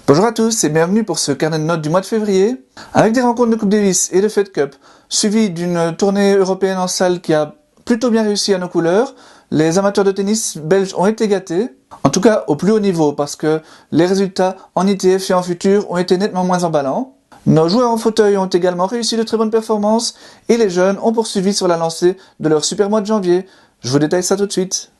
Bonjour à tous et bienvenue pour ce carnet de notes du mois de février, avec des rencontres de Coupe Davis et de Fed Cup, suivies d'une tournée européenne en salle qui a plutôt bien réussi à nos couleurs. Les amateurs de tennis belges ont été gâtés, en tout cas au plus haut niveau, parce que les résultats en ITF et en futur ont été nettement moins emballants. Nos joueurs en fauteuil ont également réussi de très bonnes performances, et les jeunes ont poursuivi sur la lancée de leur super mois de janvier. Je vous détaille ça tout de suite.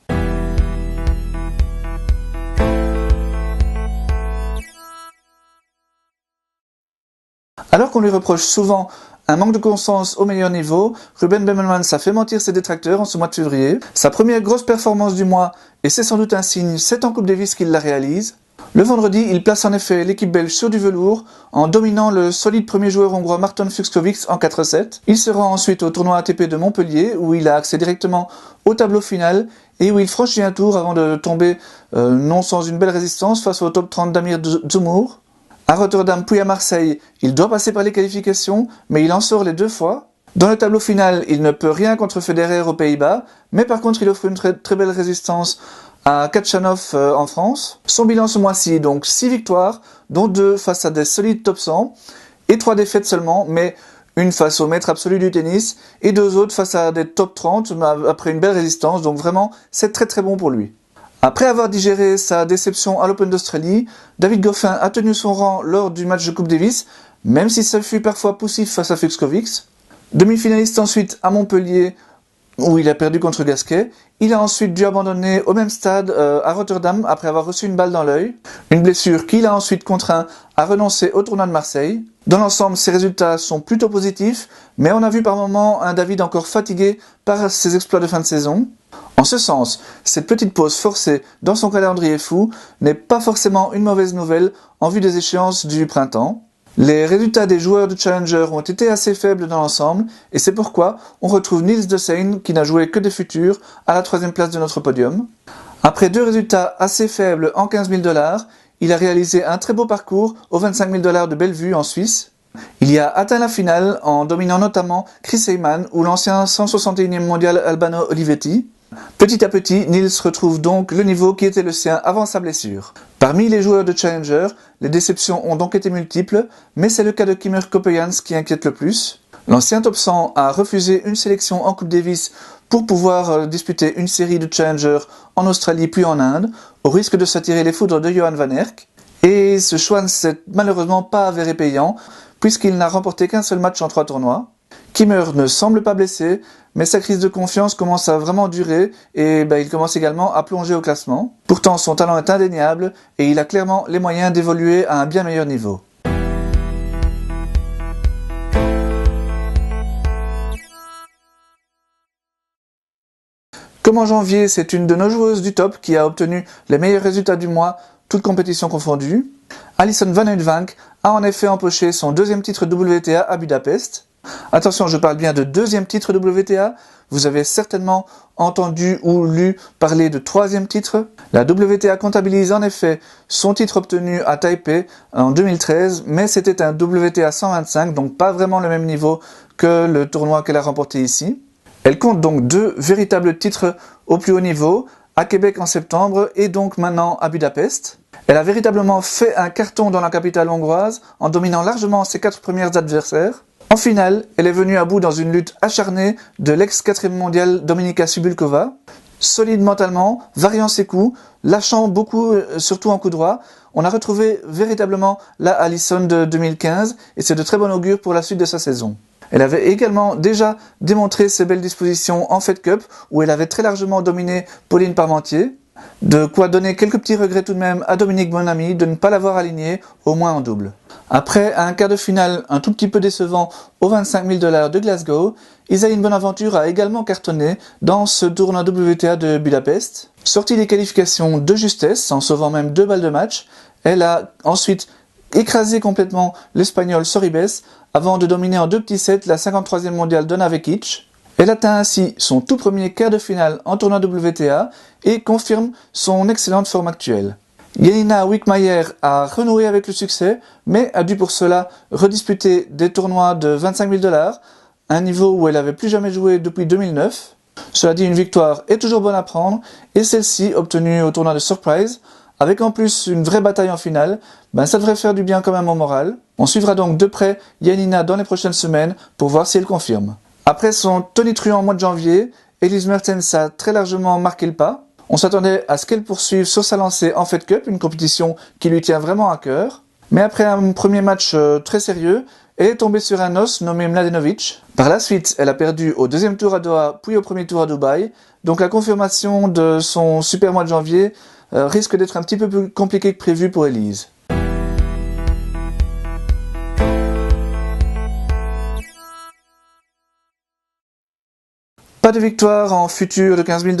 Alors qu'on lui reproche souvent un manque de constance au meilleur niveau, Ruben Bemelmans a fait mentir ses détracteurs en ce mois de février. Sa première grosse performance du mois, et c'est sans doute un signe, c'est en Coupe Davis qu'il la réalise. Le vendredi, il place en effet l'équipe belge sur du velours, en dominant le solide premier joueur hongrois Marton Fucsovics en 4-7. Il se rend ensuite au tournoi ATP de Montpellier, où il a accès directement au tableau final, et où il franchit un tour avant de tomber non sans une belle résistance face au top 30 d'Amir Džumhur. À Rotterdam puis à Marseille, il doit passer par les qualifications, mais il en sort les deux fois. Dans le tableau final, il ne peut rien contre Federer aux Pays-Bas, mais par contre il offre une très belle résistance à Khachanov en France. Son bilan ce mois-ci, donc 6 victoires, dont 2 face à des solides top 100, et 3 défaites seulement, mais une face au maître absolu du tennis, et 2 autres face à des top 30, après une belle résistance, donc vraiment c'est très bon pour lui. Après avoir digéré sa déception à l'Open d'Australie, David Goffin a tenu son rang lors du match de Coupe Davis, même si ça fut parfois poussif face à Fucsovics. Demi-finaliste ensuite à Montpellier, où il a perdu contre Gasquet. Il a ensuite dû abandonner au même stade à Rotterdam après avoir reçu une balle dans l'œil. Une blessure qui l'a ensuite contraint à renoncer au tournoi de Marseille. Dans l'ensemble, ses résultats sont plutôt positifs, mais on a vu par moments un David encore fatigué par ses exploits de fin de saison. En ce sens, cette petite pause forcée dans son calendrier fou n'est pas forcément une mauvaise nouvelle en vue des échéances du printemps. Les résultats des joueurs de Challenger ont été assez faibles dans l'ensemble, et c'est pourquoi on retrouve Niels de Seine qui n'a joué que des futurs à la 3e place de notre podium. Après 2 résultats assez faibles en 15 000 $, il a réalisé un très beau parcours aux 25 000 $ de Bellevue en Suisse. Il y a atteint la finale en dominant notamment Chris Heyman ou l'ancien 161e mondial Albano Olivetti. Petit à petit, Niels retrouve donc le niveau qui était le sien avant sa blessure. Parmi les joueurs de Challenger, les déceptions ont donc été multiples, mais c'est le cas de Kimmer Coppejans qui inquiète le plus. L'ancien top 100 a refusé une sélection en Coupe Davis pour pouvoir disputer une série de Challenger en Australie puis en Inde, au risque de s'attirer les foudres de Johan van Erck. Et ce choix ne s'est malheureusement pas avéré payant, puisqu'il n'a remporté qu'un seul match en 3 tournois. Kimmer ne semble pas blessé, mais sa crise de confiance commence à vraiment durer et il commence également à plonger au classement. Pourtant, son talent est indéniable et il a clairement les moyens d'évoluer à un bien meilleur niveau. Comme en janvier, c'est une de nos joueuses du top qui a obtenu les meilleurs résultats du mois, toutes compétitions confondues. Alison Van Uytvanck a en effet empoché son 2e titre WTA à Budapest. Attention, je parle bien de 2e titre WTA. Vous avez certainement entendu ou lu parler de 3e titre. La WTA comptabilise en effet son titre obtenu à Taipei en 2013, mais c'était un WTA 125, donc pas vraiment le même niveau que le tournoi qu'elle a remporté ici. Elle compte donc 2 véritables titres au plus haut niveau, à Québec en septembre et donc maintenant à Budapest. Elle a véritablement fait un carton dans la capitale hongroise en dominant largement ses 4 premières adversaires. En finale, elle est venue à bout dans une lutte acharnée de l'ex-4e mondiale Dominika Cibulková. Solide mentalement, variant ses coups, lâchant beaucoup, surtout en coup droit, on a retrouvé véritablement la Alison de 2015 et c'est de très bon augure pour la suite de sa saison. Elle avait également déjà démontré ses belles dispositions en Fed Cup où elle avait très largement dominé Pauline Parmentier. De quoi donner quelques petits regrets tout de même à Dominique Bonamy de ne pas l'avoir aligné, au moins en double. Après un quart de finale un tout petit peu décevant aux 25 000 $ de Glasgow, Isaïe Bonaventure a également cartonné dans ce tournoi WTA de Budapest. Sortie des qualifications de justesse, en sauvant même 2 balles de match, elle a ensuite écrasé complètement l'Espagnol Sorribes avant de dominer en 2 petits sets la 53e mondiale Donna Vekic. Elle atteint ainsi son tout premier quart de finale en tournoi WTA et confirme son excellente forme actuelle. Jelena Wickmayer a renoué avec le succès, mais a dû pour cela redisputer des tournois de 25 000 $, un niveau où elle avait plus jamais joué depuis 2009. Cela dit, une victoire est toujours bonne à prendre, et celle-ci, obtenue au tournoi de Surprise, avec en plus une vraie bataille en finale, ça devrait faire du bien quand même au moral. On suivra donc de près Yanina dans les prochaines semaines pour voir si elle confirme. Après son tonitruant mois de janvier, Elise Mertens a très largement marqué le pas. On s'attendait à ce qu'elle poursuive sur sa lancée en Fed Cup, une compétition qui lui tient vraiment à cœur. Mais après un premier match très sérieux, elle est tombée sur un os nommé Mladenovic. Par la suite, elle a perdu au deuxième tour à Doha, puis au premier tour à Dubaï. Donc la confirmation de son super mois de janvier risque d'être un petit peu plus compliquée que prévu pour Elise. Pas de victoire en futur de 15 000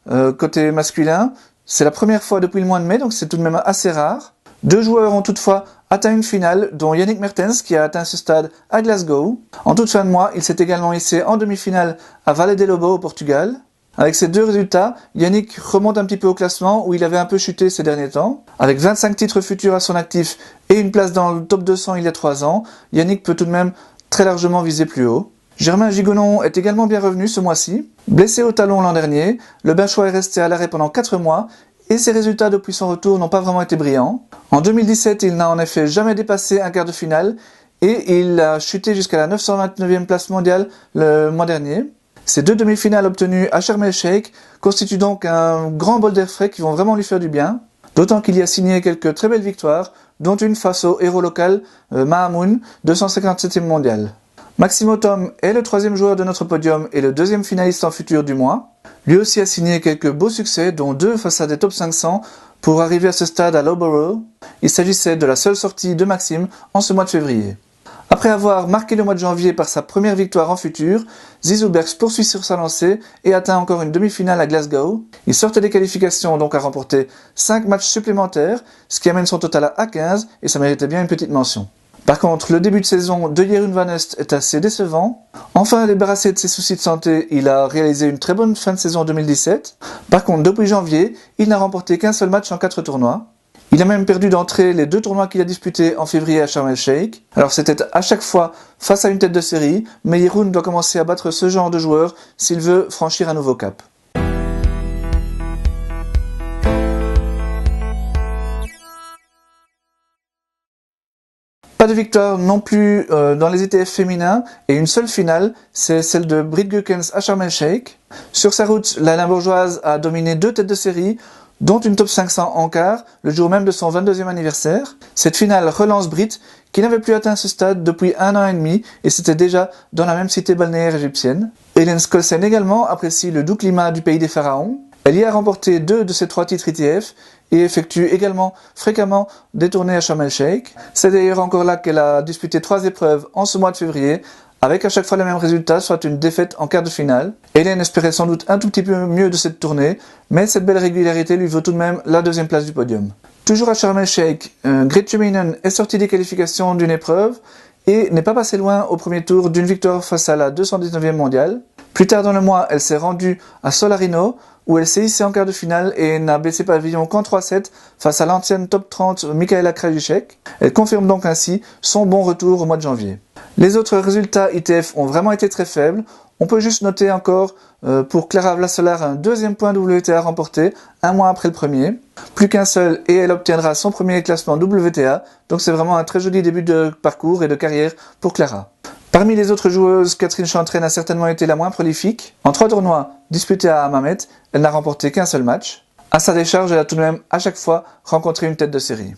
$ côté masculin. C'est la première fois depuis le mois de mai, donc c'est tout de même assez rare. 2 joueurs ont toutefois atteint une finale, dont Yannick Mertens qui a atteint ce stade à Glasgow. En toute fin de mois, il s'est également hissé en demi-finale à Vale de Lobo au Portugal. Avec ces 2 résultats, Yannick remonte un petit peu au classement où il avait un peu chuté ces derniers temps. Avec 25 titres futurs à son actif et une place dans le top 200 il y a 3 ans, Yannick peut tout de même très largement viser plus haut. Germain Gigonon est également bien revenu ce mois-ci. Blessé au talon l'an dernier, le Binchois est resté à l'arrêt pendant 4 mois et ses résultats depuis son retour n'ont pas vraiment été brillants. En 2017, il n'a en effet jamais dépassé un quart de finale et il a chuté jusqu'à la 929e place mondiale le mois dernier. Ces 2 demi-finales obtenues à Sharm el-Sheikh constituent donc un grand bol d'air frais qui vont vraiment lui faire du bien. D'autant qu'il y a signé quelques très belles victoires, dont une face au héros local Mahamoun, 257e mondial. Maximo Thom est le 3e joueur de notre podium et le 2e finaliste en futur du mois. Lui aussi a signé quelques beaux succès, dont 2 face à des top 500, pour arriver à ce stade à Loughborough. Il s'agissait de la seule sortie de Maxime en ce mois de février. Après avoir marqué le mois de janvier par sa première victoire en futur, Zizou Bergs poursuit sur sa lancée et atteint encore une demi-finale à Glasgow. Il sortait des qualifications donc à remporter 5 matchs supplémentaires, ce qui amène son total à 15 et ça méritait bien une petite mention. Par contre, le début de saison de Jeroen van Est est assez décevant. Enfin débarrassé de ses soucis de santé, il a réalisé une très bonne fin de saison 2017. Par contre, depuis janvier, il n'a remporté qu'un seul match en 4 tournois. Il a même perdu d'entrée les 2 tournois qu'il a disputés en février à Sharm el-Sheikh. Alors c'était à chaque fois face à une tête de série, mais Jeroen doit commencer à battre ce genre de joueur s'il veut franchir un nouveau cap. Pas de victoire non plus dans les ITF féminins et une seule finale, c'est celle de Britt Gukens à Sharm el-Sheikh. Sur sa route, la Limbourgeoise a dominé 2 têtes de série, dont une top 500 en quart, le jour même de son 22e anniversaire. Cette finale relance Britt, qui n'avait plus atteint ce stade depuis 1 an et demi, et c'était déjà dans la même cité balnéaire égyptienne. Hélène Skolsen également apprécie le doux climat du pays des pharaons. Elle y a remporté 2 de ses 3 titres ITF, et effectue également fréquemment des tournées à Sharm el-Sheikh. C'est d'ailleurs encore là qu'elle a disputé 3 épreuves en ce mois de février, avec à chaque fois le même résultat, soit une défaite en quart de finale. Hélène espérait sans doute un tout petit peu mieux de cette tournée, mais cette belle régularité lui vaut tout de même la 2e place du podium. Toujours à Sharm el-Sheikh, Gretchen Minen est sortie des qualifications d'une épreuve et n'est pas passée loin au premier tour d'une victoire face à la 219e mondiale. Plus tard dans le mois, elle s'est rendue à Solarino, où elle s'est hissée en quart de finale et n'a baissé pavillon qu'en 3-7 face à l'ancienne top 30 Michaela Krajicek. Elle confirme donc ainsi son bon retour au mois de janvier. Les autres résultats ITF ont vraiment été très faibles. On peut juste noter encore pour Clara Vlassolar un 2e point WTA remporté un mois après le premier. Plus qu'un seul et elle obtiendra son premier classement WTA. Donc c'est vraiment un très joli début de parcours et de carrière pour Clara. Parmi les autres joueuses, Catherine Chantraine a certainement été la moins prolifique. En 3 tournois disputés à Hammamet, elle n'a remporté qu'un seul match. À sa décharge, elle a tout de même à chaque fois rencontré une tête de série.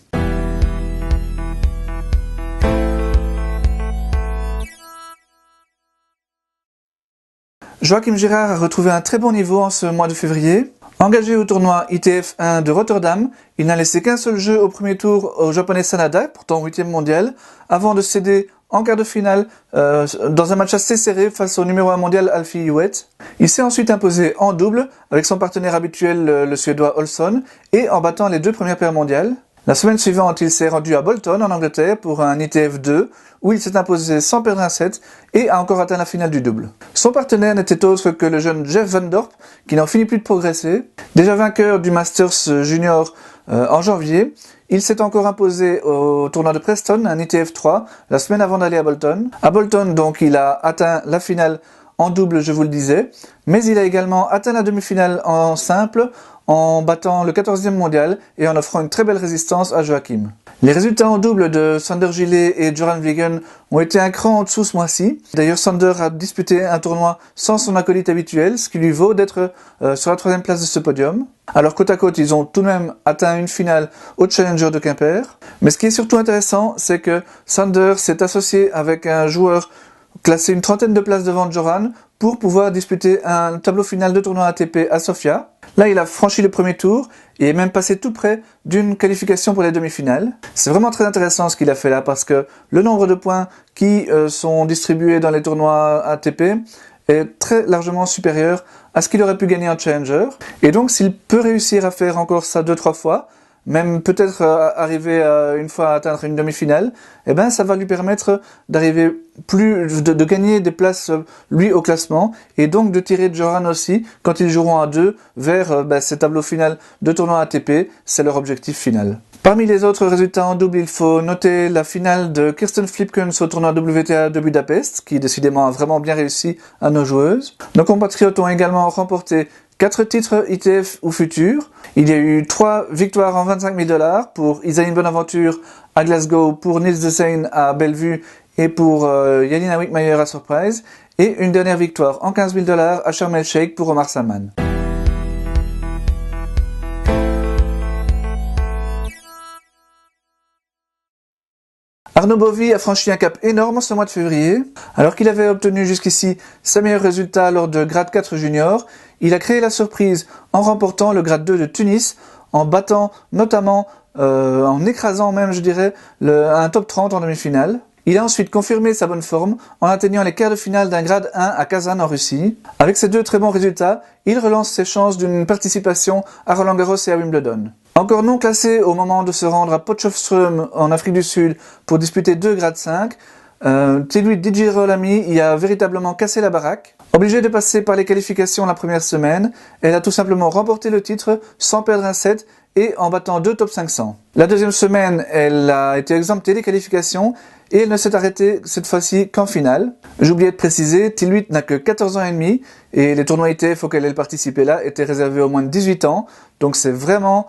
Joachim Girard a retrouvé un très bon niveau en ce mois de février. Engagé au tournoi ITF 1 de Rotterdam, il n'a laissé qu'un seul jeu au premier tour au japonais Sanada, pourtant 8e mondial, avant de céder en quart de finale dans un match assez serré face au numéro 1 mondial Alfie Huet. Il s'est ensuite imposé en double avec son partenaire habituel le suédois Olsson et en battant les 2 premières paires mondiales. La semaine suivante, il s'est rendu à Bolton en Angleterre pour un ITF 2 où il s'est imposé sans perdre un set et a encore atteint la finale du double. Son partenaire n'était autre que le jeune Jeff Van Dorp qui n'en finit plus de progresser. Déjà vainqueur du Masters Junior en janvier, il s'est encore imposé au tournoi de Preston, un ITF 3, la semaine avant d'aller à Bolton. À Bolton, donc, il a atteint la finale en double, je vous le disais, mais il a également atteint la demi-finale en simple en battant le 14e mondial et en offrant une très belle résistance à Joachim. Les résultats en double de Sander Gillet et Göran Vliegen ont été un cran en dessous ce mois-ci. D'ailleurs, Sander a disputé un tournoi sans son acolyte habituel, ce qui lui vaut d'être sur la 3e place de ce podium. Alors côte à côte, ils ont tout de même atteint une finale au Challenger de Quimper. Mais ce qui est surtout intéressant, c'est que Sander s'est associé avec un joueur classé une 30aine de places devant Göran pour pouvoir disputer un tableau final de tournoi ATP à Sofia. Là, il a franchi le premier tour et est même passé tout près d'une qualification pour les demi-finales. C'est vraiment très intéressant ce qu'il a fait là parce que le nombre de points qui sont distribués dans les tournois ATP est très largement supérieur à ce qu'il aurait pu gagner en Challenger. Et donc, s'il peut réussir à faire encore ça 2-3 fois, même peut-être arriver une fois à atteindre une demi-finale, eh ben ça va lui permettre d'arriver de gagner des places lui au classement et donc de tirer Göran aussi quand ils joueront à deux vers ces tableaux finaux de tournoi ATP, c'est leur objectif final. Parmi les autres résultats en double, il faut noter la finale de Kirsten Flipkens au tournoi WTA de Budapest, qui décidément a vraiment bien réussi à nos joueuses. Nos compatriotes ont également remporté 4 titres ITF ou futurs. Il y a eu 3 victoires en 25 000 $ pour Isaïe Bonaventure à Glasgow, pour Nils de Seine à Bellevue et pour Yelena Wickmeyer à Surprise, et une dernière victoire en 15 000 $ à Sharm el-Sheikh pour Omar Salman. Arnaud Bovy a franchi un cap énorme ce mois de février. Alors qu'il avait obtenu jusqu'ici ses meilleurs résultats lors de grade 4 junior, il a créé la surprise en remportant le grade 2 de Tunis, en battant notamment, en écrasant même je dirais, un top 30 en demi-finale. Il a ensuite confirmé sa bonne forme en atteignant les quarts de finale d'un grade 1 à Kazan en Russie. Avec ces 2 très bons résultats, il relance ses chances d'une participation à Roland Garros et à Wimbledon. Encore non classé au moment de se rendre à Potchefstroom en Afrique du Sud pour disputer 2 grades 5, Tigui Djirolami y a véritablement cassé la baraque. Obligée de passer par les qualifications la première semaine, elle a tout simplement remporté le titre sans perdre un set et en battant 2 top 500. La deuxième semaine, elle a été exemptée des qualifications et elle ne s'est arrêtée cette fois-ci qu'en finale. J'oubliais de préciser, Tiluit n'a que 14 ans et demi et les tournois ITF auxquels elle participait là étaient réservés aux moins de 18 ans, donc c'est vraiment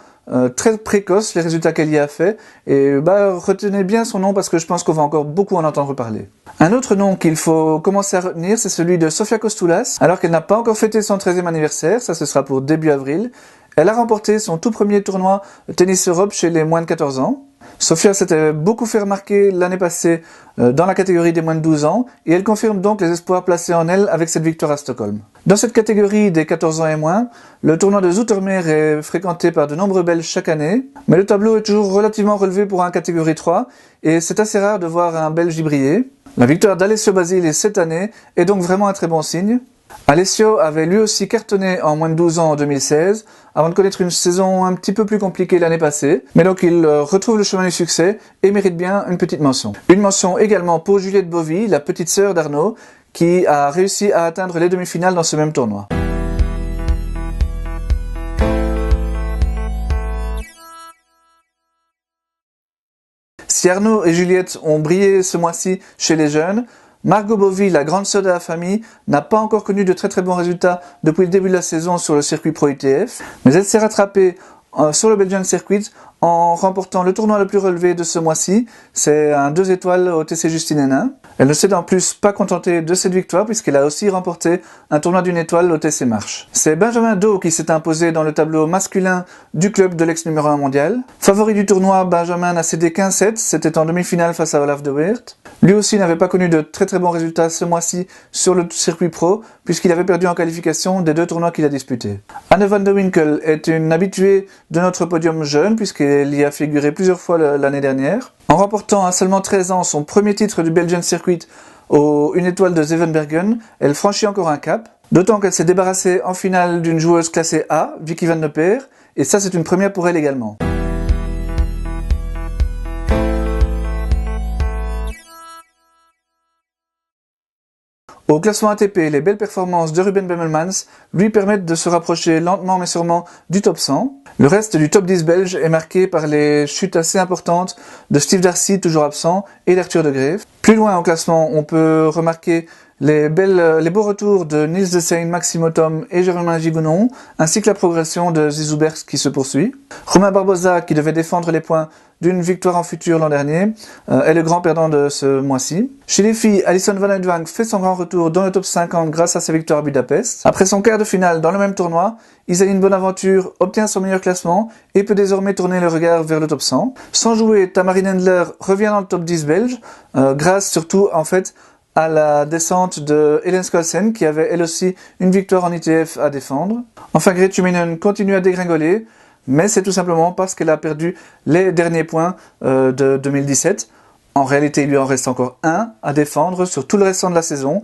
très précoce les résultats qu'elle y a fait et retenez bien son nom parce que je pense qu'on va encore beaucoup en entendre parler. Un autre nom qu'il faut commencer à retenir, c'est celui de Sofia Kostoulas. Alors qu'elle n'a pas encore fêté son 13e anniversaire, ça ce sera pour début avril, elle a remporté son tout premier tournoi Tennis Europe chez les moins de 14 ans. Sofia s'était beaucoup fait remarquer l'année passée dans la catégorie des moins de 12 ans et elle confirme donc les espoirs placés en elle avec cette victoire à Stockholm. Dans cette catégorie des 14 ans et moins, le tournoi de Zoetermeer est fréquenté par de nombreux Belges chaque année, mais le tableau est toujours relativement relevé pour un catégorie 3 et c'est assez rare de voir un Belge y briller. La victoire d'Alessio Basile cette année est donc vraiment un très bon signe. Alessio avait lui aussi cartonné en moins de 12 ans en 2016, avant de connaître une saison un petit peu plus compliquée l'année passée, mais donc il retrouve le chemin du succès et mérite bien une petite mention. Une mention également pour Juliette Bovy, la petite sœur d'Arnaud, qui a réussi à atteindre les demi-finales dans ce même tournoi. Si Arnaud et Juliette ont brillé ce mois-ci chez les jeunes, Margot Bovy, la grande sœur de la famille, n'a pas encore connu de très bons résultats depuis le début de la saison sur le circuit Pro ITF, mais elle s'est rattrapée sur le Belgian Circuit en remportant le tournoi le plus relevé de ce mois-ci, c'est un 2 étoiles au TC Justine Hénin. Elle ne s'est en plus pas contentée de cette victoire puisqu'elle a aussi remporté un tournoi d'1 étoile au TC Marche. C'est Benjamin Do qui s'est imposé dans le tableau masculin du club de l'ex numéro 1 mondial. Favori du tournoi, Benjamin n'a cédé qu'un set, c'était en demi-finale face à Olaf de Weert. Lui aussi n'avait pas connu de très bons résultats ce mois-ci sur le circuit pro puisqu'il avait perdu en qualification des 2 tournois qu'il a disputés. Anne van de Winkel est une habituée de notre podium jeune puisqu'elle y a figuré plusieurs fois l'année dernière. En remportant à seulement 13 ans son premier titre du Belgian Circuit au 1 étoile de Zevenbergen, elle franchit encore un cap, d'autant qu'elle s'est débarrassée en finale d'une joueuse classée A, Vicky Van de Peer, et ça c'est une première pour elle également. Au classement ATP, les belles performances de Ruben Bemmelmans lui permettent de se rapprocher lentement mais sûrement du top 100. Le reste du top 10 belge est marqué par les chutes assez importantes de Steve Darcy, toujours absent, et d'Arthur de Greef. Plus loin au classement, on peut remarquer les beaux retours de Nils de Seine, Maxime Othom et Jérôme Gigounon, ainsi que la progression de Zizou Bergs qui se poursuit. Romain Barbosa, qui devait défendre les points d'une victoire en futur l'an dernier, est le grand perdant de ce mois-ci. Chez les filles, Alison Van Uytvanck fait son grand retour dans le top 50 grâce à sa victoire à Budapest. Après son quart de finale dans le même tournoi, Isaline Bonaventure obtient son meilleur classement et peut désormais tourner le regard vers le top 100. Sans jouer, Tamarine Endler revient dans le top 10 belge, grâce surtout en fait à la descente de Hélène Skolsen qui avait elle aussi une victoire en ITF à défendre. Enfin, Grete Minen continue à dégringoler, mais c'est tout simplement parce qu'elle a perdu les derniers points de 2017. En réalité, il lui en reste encore un à défendre sur tout le restant de la saison.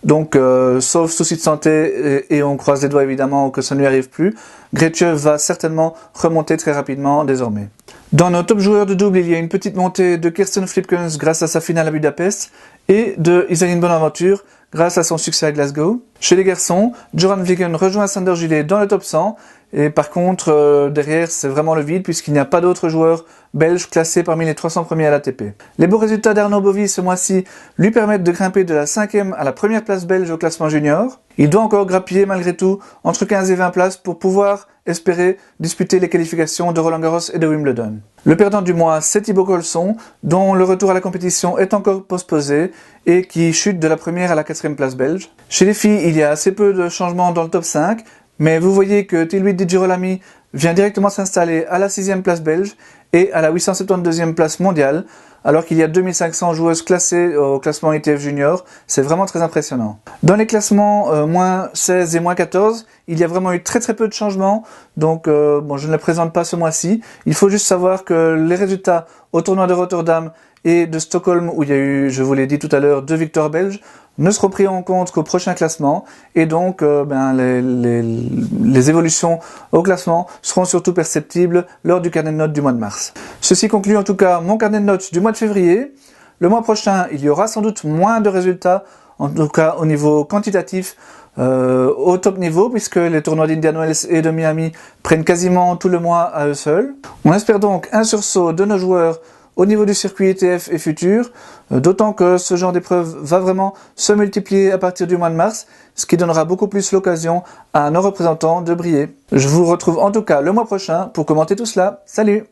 Donc, sauf souci de santé, et on croise les doigts évidemment que ça ne lui arrive plus, Grete va certainement remonter très rapidement désormais. Dans nos top joueurs de double, il y a une petite montée de Kirsten Flipkens grâce à sa finale à Budapest et de Isaline Bonaventure grâce à son succès à Glasgow. Chez les garçons, Joran Vliegen rejoint Sander Gillet dans le top 100 et par contre derrière c'est vraiment le vide puisqu'il n'y a pas d'autres joueurs belges classés parmi les 300 premiers à l'ATP. Les beaux résultats d'Arnaud Bovy ce mois-ci lui permettent de grimper de la 5e à la première place belge au classement junior. Il doit encore grappiller malgré tout entre 15 et 20 places pour pouvoir espérer disputer les qualifications de Roland-Garros et de Wimbledon. Le perdant du mois, c'est Thibaut Colson, dont le retour à la compétition est encore postposé et qui chute de la première à la 4e place belge. Chez les filles, il y a assez peu de changements dans le top 5, mais vous voyez que Tilwit Di Girolami vient directement s'installer à la 6e place belge et à la 872e place mondiale, alors qu'il y a 2500 joueuses classées au classement ITF Junior. C'est vraiment très impressionnant. Dans les classements moins 16 et moins 14, il y a vraiment eu très peu de changements, donc je ne les présente pas ce mois-ci. Il faut juste savoir que les résultats au tournoi de Rotterdam et de Stockholm, où il y a eu, je vous l'ai dit tout à l'heure, 2 victoires belges, ne seront pris en compte qu'au prochain classement, et donc les évolutions au classement seront surtout perceptibles lors du carnet de notes du mois de mars. Ceci conclut en tout cas mon carnet de notes du mois de février. Le mois prochain, il y aura sans doute moins de résultats, en tout cas au niveau quantitatif, au top niveau, puisque les tournois d'Indian Wells et de Miami prennent quasiment tout le mois à eux seuls. On espère donc un sursaut de nos joueurs au niveau du circuit ITF et futur, d'autant que ce genre d'épreuve va vraiment se multiplier à partir du mois de mars, ce qui donnera beaucoup plus l'occasion à nos représentants de briller. Je vous retrouve en tout cas le mois prochain pour commenter tout cela. Salut!